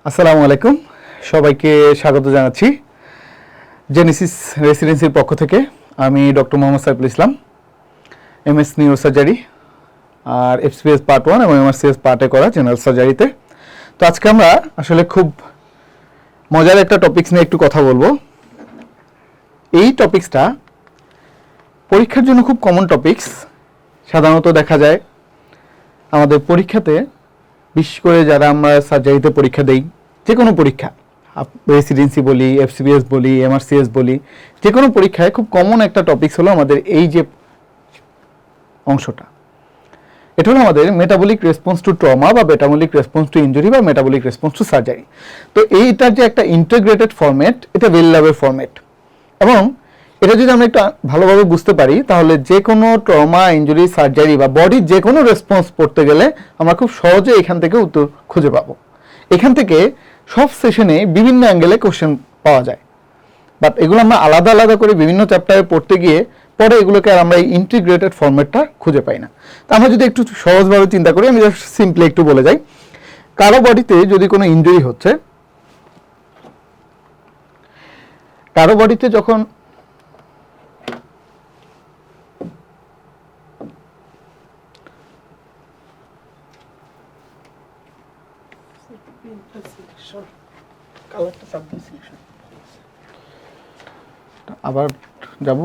আসসালামু আলাইকুম, সবাইকে স্বাগত জানাচ্ছি জেনেসিস রেসিডেন্সির পক্ষ থেকে। আমি doctor Mohammad Saiful Islam, MS neurosurgery আর এফসিএস পার্ট 1 এবং এমআরসিএস পার্টে করা জেনারেল সার্জারিতে। তো আজকে আমরা আসলে খুব মজার একটা টপিকস নিয়ে একটু কথা বলবো। এই টপিকসটা পরীক্ষার জন্য খুব কমন টপিকস। সাধারণত দেখা যায় আমাদের পরীক্ষাতে, বিশেষ করে যারা আমরা সার্জারিতে পরীক্ষা দেই, যে কোনো পরীক্ষা, রেসিডেন্সি বলি, এফসিবিএস বলি, এমআরসিএস বলি, যে কোনো পরীক্ষায় খুব কমন একটা টপিকস হলো আমাদের এই যে অংশটা। এটা হলো আমাদের মেটাবলিক রেসপন্স টু ট্রমা বা মেটাবলিক রেসপন্স টু ইনজুরি বা মেটাবলিক রেসপন্স টু সার্জারি। তো এইটার যে একটা ইন্টিগ্রেটেড ফরম্যাট, এটা বেল ল্যাবের ফরম্যাট, এবং এটা যদি আমরা একটু ভালোভাবে বুঝতে পারি তাহলে যে কোনো ট্রমা, ইনজুরি, সার্জারি বা বডির যে কোনো রেসপন্স পড়তে গেলে আমরা খুব সহজে এখান থেকে উত্তর খুঁজে পাবো। এখান থেকে সব সেশনে বিভিন্ন অ্যাঙ্গেলে কোশ্চেন পাওয়া যায়, বাট এগুলো আমরা আলাদা আলাদা করে বিভিন্ন চ্যাপ্টারে পড়তে গিয়ে পরে এগুলোকে আর আমরা এই ইন্টিগ্রেটেড ফরম্যাটটা খুঁজে পাই না। তো আমরা যদি একটু সহজভাবে চিন্তা করি, আমি জাস্ট সিম্পলি একটু বলে যাই। কারো বডিতে যদি কোনো ইনজুরি হচ্ছে, কারো বডিতে যখন আবার যাব,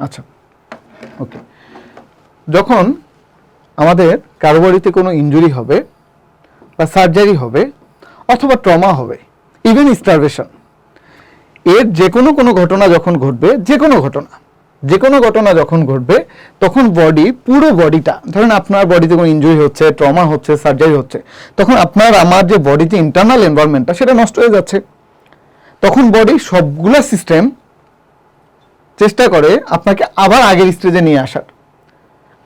আচ্ছা ওকে। যখন আমাদের কারো বডিতে কোনো ইনজুরি হবে বা সার্জারি হবে অথবা ট্রমা হবে, ইভেন স্টারভেশন, এর যে কোনো ঘটনা যখন ঘটবে, যে কোনো ঘটনা যখন ঘটবে, তখন পুরো বডিটা, ধরেন আপনার বডিতে কোনো ইনজুরি হচ্ছে, ট্রমা হচ্ছে, সার্জারি হচ্ছে, তখন আপনার আমার যে বডিতে ইন্টারনাল এনভায়রনমেন্টটা সেটা নষ্ট হয়ে যাচ্ছে। তখন বডি সবগুলা সিস্টেম চেষ্টা করে আপনাকে আবার আগের স্টেজে নিয়ে আসার।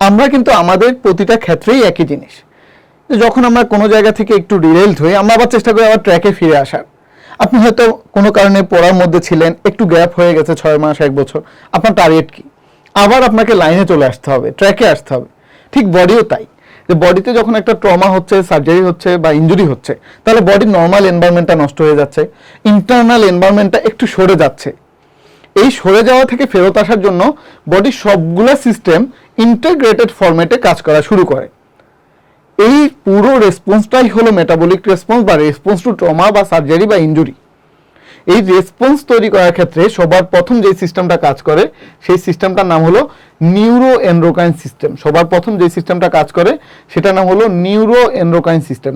আমরা কিন্তু আমাদের প্রতিটা ক্ষেত্রেই একই জিনিস, যখন আমরা কোনো জায়গা থেকে একটু ডিরেলড হই, আমরা আবার চেষ্টা করি আবার ট্র্যাকে ফিরে আসার। আপনি হয়তো কোনো কারণে পড়ার মধ্যে ছিলেন, একটু গ্যাপ হয়ে গেছে 6 মাস 1 বছর, আপনার টার্গেট কি? আবার আপনাকে লাইনে চলে আসতে হবে, ট্র্যাকে আসতে হবে। ঠিক বডিও তাই, যে বডিতে যখন একটা ট্রমা হচ্ছে, সার্জারি হচ্ছে বা ইনজুরি হচ্ছে, তাহলে বডির নর্মাল এনভায়রনমেন্টটা নষ্ট হয়ে যাচ্ছে, ইন্টারনাল এনভায়রনমেন্টটা একটু সরে যাচ্ছে। এই সরে যাওয়া থেকে ফেরত আসার জন্য বডির সবগুলো সিস্টেম ইন্টিগ্রেটেড ফরম্যাটে কাজ করা শুরু করে। এই পুরো রেসপন্সটাই হলো মেটাবলিক রেসপন্স বা রেসপন্স টু ট্রমা বা সার্জারি বা ইনজুরি। এই রেসপন্স তৈরি করার ক্ষেত্রে সবার প্রথম যে সিস্টেমটা কাজ করে, সেই সিস্টেমটার নাম হলো নিউরো এন্ডোক্রাইন সিস্টেম। সবার প্রথম যে সিস্টেমটা কাজ করে সেটার নাম হলো neuro endocrine system.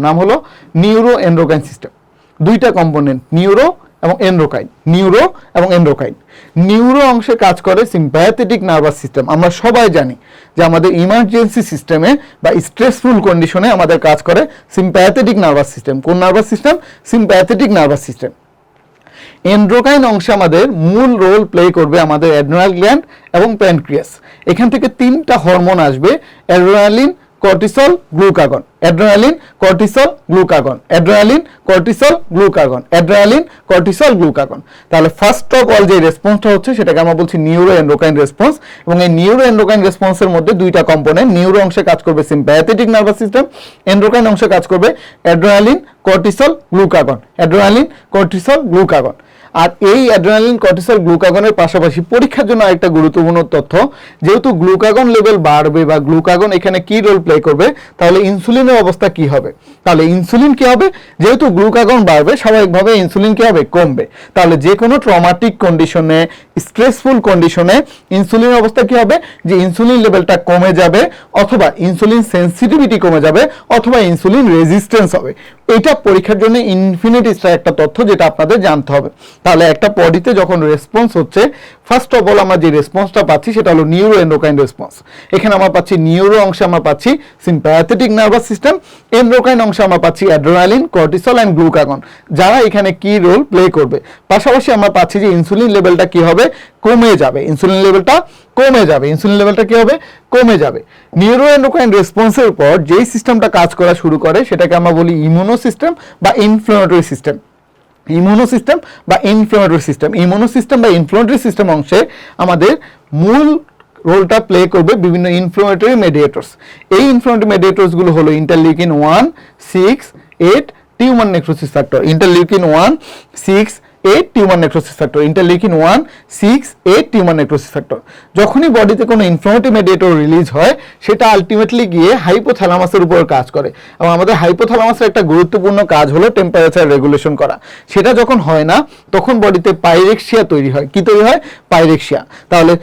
Neuro endocrine system. দুইটা কম্পোনেন্ট, নিউরো এবং এন্ডোক্রাইন। নিউরো এবং এন্ডোক্রাইন। নিউরো অংশে কাজ করে সিম্প্যাথেটিক নার্ভাস সিস্টেম। আমরা সবাই জানি যে আমাদের ইমার্জেন্সি সিস্টেমে বা স্ট্রেসফুল কন্ডিশনে আমাদের কাজ করে সিম্প্যাথেটিক নার্ভাস সিস্টেম। কোন nervous system? Sympathetic nervous system. Endocrine অংশে আমাদের মূল রোল প্লে করবে আমাদের অ্যাড্রিনাল গ্ল্যান্ড এবং প্যানক্রিয়াস। এখান থেকে 3টা হরমোন আসবে, adrenaline, cortisol, glucagon. Adrenaline, cortisol, glucagon. Adrenaline, cortisol, glucagon. Adrenaline, cortisol, glucagon. তাহলে ফার্স্ট অফ অল যে রেসপন্সটা হচ্ছে সেটাকে আমরা বলছি নিউরো এন্ডোক্রাইন রেসপন্স। এবং এই নিউরো এন্ডোক্রাইন রেসপন্সের মধ্যে 2টা কম্পোনেন্ট। নিউরো অংশে কাজ করবে সিম্প্যাথেটিক নার্ভাস সিস্টেম, এন্ডোক্রাইন অংশে কাজ করবে adrenaline, cortisol, glucagon. Adrenaline, cortisol, glucagon. আর এই অ্যাড্রিনালিন, কর্টিসল, গ্লুকাগনের পাশাপাশি পরীক্ষার জন্য একটা গুরুত্বপূর্ণ তথ্য, যেহেতু গ্লুকাগন লেভেল বাড়বে বা গ্লুকাগন এখানে কি রোল প্লে করবে, তাহলে ইনসুলিনের অবস্থা কি হবে? তাহলে ইনসুলিন কি হবে? যেহেতু গ্লুকাগন বাড়বে, স্বাভাবিকভাবে ইনসুলিন কি হবে? কমবে। তাহলে যে কোনো ট্রমাটিক কন্ডিশনে, স্ট্রেসফুল কন্ডিশনে ইনসুলিনের অবস্থা কি হবে? যে ইনসুলিন লেভেলটা কমে যাবে, অথবা ইনসুলিন সেন্সিটিভিটি কমে যাবে, অথবা ইনসুলিন রেজিস্ট্যান্স হবে। এটা পরীক্ষার জন্য ইনফিনিটিসটা একটা তথ্য যেটা আপনাদের জানতে হবে। তাহলে একটা বডিতে যখন রেসপন্স হচ্ছে, ফার্স্ট অফ অল আমরা যে রেসপন্সটা পাচ্ছি সেটা হলো নিউরো এন্ডোক্রাইন রেসপন্স। এখানে আমরা পাচ্ছি নিউরো অংশে আমরা পাচ্ছি সিম্প্যাথেটিক নার্ভাস সিস্টেম, এন্ডোক্রাইন অংশে আমরা পাচ্ছি অ্যাড্রিনালিন, কর্টিসল অ্যান্ড গ্লুকাগন, যারা এখানে কি রোল প্লে করবে। পাশাপাশি আমরা পাচ্ছি যে ইনসুলিন লেভেলটা কি হবে? কমে যাবে। ইনসুলিন লেভেলটা কমে যাবে। ইনসুলিন লেভেলটা কি হবে? কমে যাবে। নিউরো এন্ডোক্রাইন রেসপন্সের উপর যেই সিস্টেমটা কাজ করা শুরু করে সেটাকে আমরা বলি ইমিউনো সিস্টেম বা ইনফ্লামেটরি সিস্টেম। ইমিউনো সিস্টেম বা ইনফ্লামেটরি সিস্টেম। ইমিউনো সিস্টেম বা ইনফ্লামেটরি সিস্টেম অংশে আমাদের মূল রোলটা প্লে করবে বিভিন্ন ইনফ্লামেটরি মেডিয়েটরস। এই ইনফ্লামেটরি মেডিয়েটরস গুলো হলো interleukin 1, 6, 8 tumour necrosis factor, interleukin 1, 6, 8 tumour necrosis factor, interleukin 1, 6, 8 tumour necrosis factor. যখনই বডিতে কোনো ইনফ্লামেটরি মেডিয়েটর রিলিজ হয় সেটা আলটিমেটলি গিয়ে হাইপোথ্যালামাসের উপর কাজ করে, এবং আমাদের হাইপোথ্যালামাসের একটা গুরুত্বপূর্ণ কাজ হলো টেম্পারেচার রেগুলেশন করা। সেটা যখন হয় না তখন বডিতে পাইরেক্সিয়া তৈরি হয়। কি তৈরি হয়? পাইরেক্সিয়া। তাহলে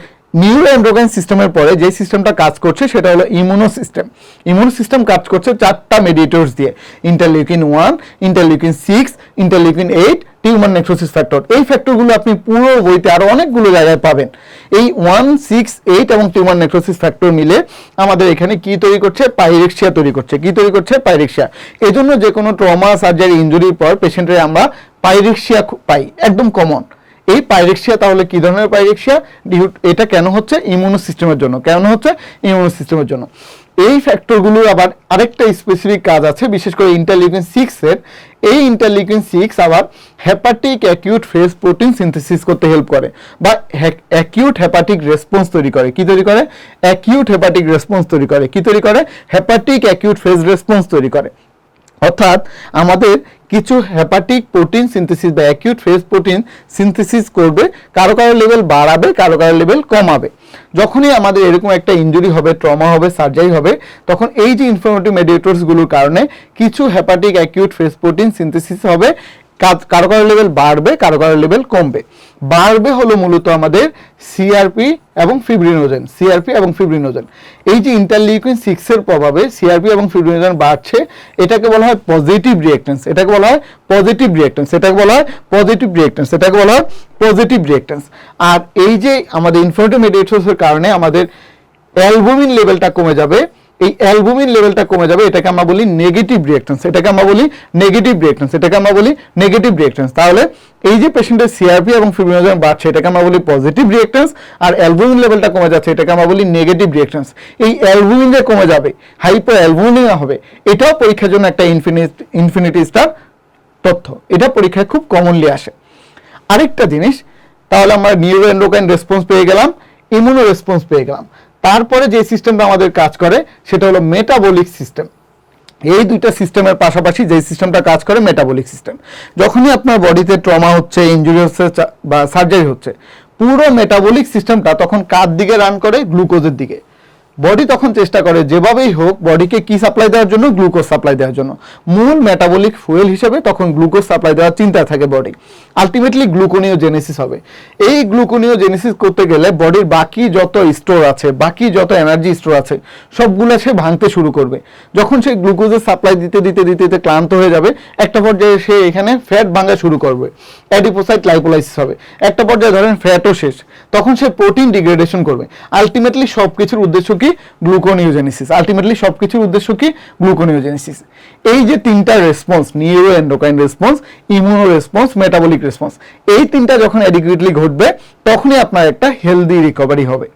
নিউরোএন্ডোক্রাইন সিস্টেমের পরে যে সিস্টেমটা কাজ করছে সেটা হলো ইমিউনো সিস্টেম। ইমিউনো সিস্টেম কাজ করছে 4টা মেডিয়েটরস দিয়ে, interleukin 1, interleukin 6, interleukin 8 tumour necrosis factor. এই ফ্যাক্টরগুলো আপনি পুরো বইতে আরো অনেকগুলো জায়গায় পাবেন। এই 1, 6, 8 এবং টিউমার নেক্রোসিস ফ্যাক্টর মিলে আমাদের এখানে কি তৈরি করছে? পাইরেক্সিয়া তৈরি করছে। কি তৈরি করছে? পাইরেক্সিয়া। এজন্য যে কোনো ট্রমা, সার্জারি, ইনজুরির পর পেশেন্টের আমরা পাইরেক্সিয়া পাই, একদম কমন। এই পাইরেক্সিয়া তাহলে কি ধরনের পাইরেক্সিয়া? এটা কেন হচ্ছে? ইমিউনো সিস্টেমের জন্য। কেন হচ্ছে? ইমিউনো সিস্টেমের জন্য। এই ফ্যাক্টরগুলোর আবার আরেকটা স্পেসিফিক কাজ আছে, বিশেষ করে ইন্টারলিউকিন 6 এর। এই ইন্টারলিউকিন 6 আবার hepatic acute phase protein synthesis করতে হেল্প করে, বা অ্যাকিউট হেপাটিক রেসপন্স তৈরি করে। কি তৈরি করে? অ্যাকিউট হেপাটিক রেসপন্স তৈরি করে। কি তৈরি করে? হেপাটিক অ্যাকিউট ফেজ রেসপন্স তৈরি করে। অর্থাৎ আমাদের কিছু হেপাটিক প্রোটিন সিনথেসিস বা অ্যাকিউট ফেজ প্রোটিন সিনথেসিস করবে, কারো কারো লেভেল বাড়াবে, কারো কারো লেভেল কমাবে। যখনই আমাদের এরকম একটা ইনজুরি হবে, ট্রমা হবে, সার্জারি হবে, তখন এই যে ইনফ্লামেটরি মেডিয়েটরসগুলোর কারণে কিছু hepatic acute phase protein synthesis হবে, কারো কারো লেভেল বাড়বে, কারো কারো লেভেল কমবে। বাড়বে হলো মূলত আমাদের সিআরপি এবং ফিব্রিনোজেন। সিআরপি এবং ফিব্রিনোজেন, এই যে ইন্টারলিউকিন 6 এর প্রভাবে সিআরপি এবং ফিব্রিনোজেন বাড়ছে, এটাকে বলা হয় পজিটিভ রিঅ্যাক্টেন্স। এটাকে বলা হয় পজিটিভ রিঅ্যাক্টেন্স। এটাকে বলা হয় পজিটিভ রিঅ্যাক্টেন্স। এটাকে বলা হয় পজিটিভ রিঅ্যাক্টেন্স। আর এই যে আমাদের ইনফ্লামেটরি মেডিয়েটরসের কারণে আমাদের অ্যালবুমিন লেভেলটা কমে যাবে। এই অ্যালবুমিন লেভেলটা কমে যাবে, এটাকে আমরা বলি নেগেটিভ রিঅ্যাকটেন্স। এটাকে আমরা বলি নেগেটিভ রিঅ্যাকটেন্স। এটাকে আমরা বলি নেগেটিভ রিঅ্যাকটেন্স। তাহলে এই যে পেশেন্টের সিআরপি এবং ফিব্রিনোজেন বাড়ছে, এটাকে আমরা বলি পজিটিভ রিঅ্যাকটেন্স, আর অ্যালবুমিন লেভেলটা কমে যাচ্ছে, এটাকে আমরা বলি নেগেটিভ রিঅ্যাকটেন্স। এই অ্যালবুমিন যে কমে যাবে, হাইপো অ্যালবুমিনিয়া হবে, এটাও পরীক্ষার জন্য একটা ইনফিনিটি স্টার তথ্য। এটা পরীক্ষায় খুব কমনলি আসে। আরেকটা জিনিস, তাহলে আমরা নিউরোএন্ডোক্রাইন রেসপন্স পেয়ে গেলাম, ইমিউনো রেসপন্স পেয়ে গেলাম। তারপরে যে সিস্টেমটা আমাদের কাজ করে সেটা হলো মেটাবলিক সিস্টেম। এই দুইটা সিস্টেমের পাশাপাশি যে সিস্টেমটা কাজ করে মেটাবলিক সিস্টেম। যখনই আপনার বডিতে ট্রমা হচ্ছে, ইনজুরি হচ্ছে বা সার্জারি হচ্ছে, পুরো মেটাবলিক সিস্টেমটা তখন কার দিকে রান করে? গ্লুকোজের দিকে। বডি তখন চেষ্টা করে যেভাবেই হোক বডিকে কি সাপ্লাই দেওয়ার জন্য? গ্লুকোজ সাপ্লাই দেওয়ার জন্য। মূল মেটাবলিক ফুয়েল হিসেবে তখন গ্লুকোজ সাপ্লাই দেওয়ার চিন্তা থাকে বডি। আলটিমেটলি গ্লুকোনিওজেনেসিস হবে। এই গ্লুকোনিওজেনেসিস করতে গেলে বডির বাকি যত স্টোর আছে, বাকি যত এনার্জি স্টোর আছে, সবগুলো সে ভাঙতে শুরু করবে। যখন সে গ্লুকোজের সাপ্লাই দিতে দিতে দিতে দিতে ক্লান্ত হয়ে যাবে, একটা পর্যায়ে সে এখানে ফ্যাট ভাঙা শুরু করবে, অ্যাডিপোসাইট লাইপোলাইসিস হবে। একটা পর্যায়ে ধরেন ফ্যাটও শেষ, তখন সে প্রোটিন ডিগ্রেডেশন করবে। আলটিমেটলি সবকিছুর উদ্দেশ্য কি? গ্লুকোনিওজেনেসিস। আলটিমেটলি সবকিছুর উদ্দেশ্য কি? গ্লুকোনিওজেনেসিস। এই যে তিনটা response, neuroendocrine response, immuno response, metabolic response, এই তিনটা যখন অ্যাডিকুয়েটলি ঘটবে, তখনই আপনার একটা হেলদি রিকভারি হবে।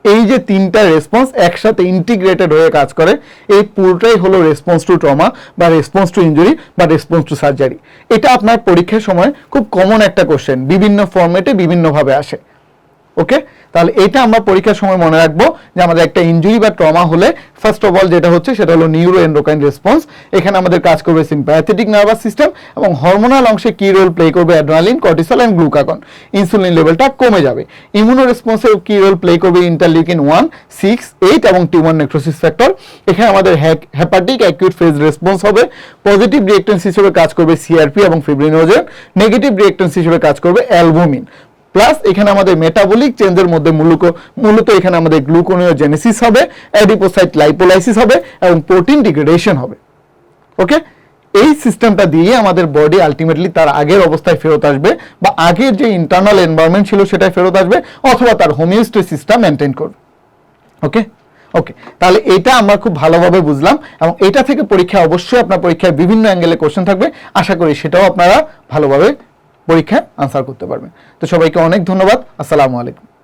এই যে তিনটা রেসপন্স একসাথে ইন্টিগ্রেটেড হয়ে কাজ করে, এই পুরোটাই হলো রেসপন্স টু ট্রমা বা রেসপন্স টু ইনজুরি বা রেসপন্স টু সার্জারি। এটা আপনার পরীক্ষার সময় খুব কমন একটা কোশ্চেন, বিভিন্ন ফরম্যাটে বিভিন্নভাবে আসে। ওকে, তাহলে এটা আমরা পরীক্ষার সময় মনে রাখবো যে আমাদের একটা ইনজুরি বা ট্রমা হলে ফার্স্ট অফ অল যেটা হচ্ছে সেটা হলো নিউরোএন্ডোক্রাইন রেসপন্স। এখানে আমাদের কাজ করবে সিম্প্যাথেটিক নার্ভাস সিস্টেম, এবং হরমোনাল অংশে কি রোল প্লে করবে? Adrenaline, cortisol and glucagon. Insulin লেভেলটা কমে যাবে। ইমিউনো রেসপন্সে কি রোল প্লে করবে? ইন্টারলিউকিন 1, 6, 8 এবং টিউমার নেক্রোসিস ফ্যাক্টর। এখানে আমাদের হেপাটিক অ্যাকিউট ফেজ রেসপন্স হবে। পজিটিভ রিঅ্যাকটেন্স হিসেবে কাজ করবে সিআরপি এবং ফিব্রিনোজেন। নেগেটিভ রিঅ্যাকটেন্স হিসেবে কাজ করবে অ্যালবুমিন। প্লাস এখানে আমাদের মেটাবলিক চেঞ্জের মধ্যে মূলত এখানে আমাদের গ্লুকোনিওজেনেসিস হবে, অ্যাডিপোসাইট লাইপোলাইসিস হবে এবং প্রোটিন ডিগ্রেডেশন হবে। ওকে, এই সিস্টেমটা দিয়ে আমাদের বডি আলটিমেটলি তার আগের অবস্থায় ফেরত আসবে, বা আগের যে ইন্টারনাল এনভায়রনমেন্ট ছিল সেটাই ফেরত আসবে, অথবা তার হোমিওস্টেসিসটা মেনটেন করবে। ওকে ওকে, তাহলে এটা আমরা খুব ভালোভাবে বুঝলাম, এবং এটা থেকে পরীক্ষা অবশ্যই আপনার পরীক্ষায় বিভিন্ন অ্যাঙ্গেলে কোশ্চেন থাকবে। আশা করি সেটাও আপনারা ভালোভাবে পরীক্ষায় আনসার করতে পারবেন। তো সবাইকে অনেক ধন্যবাদ। আসসালামু আলাইকুম।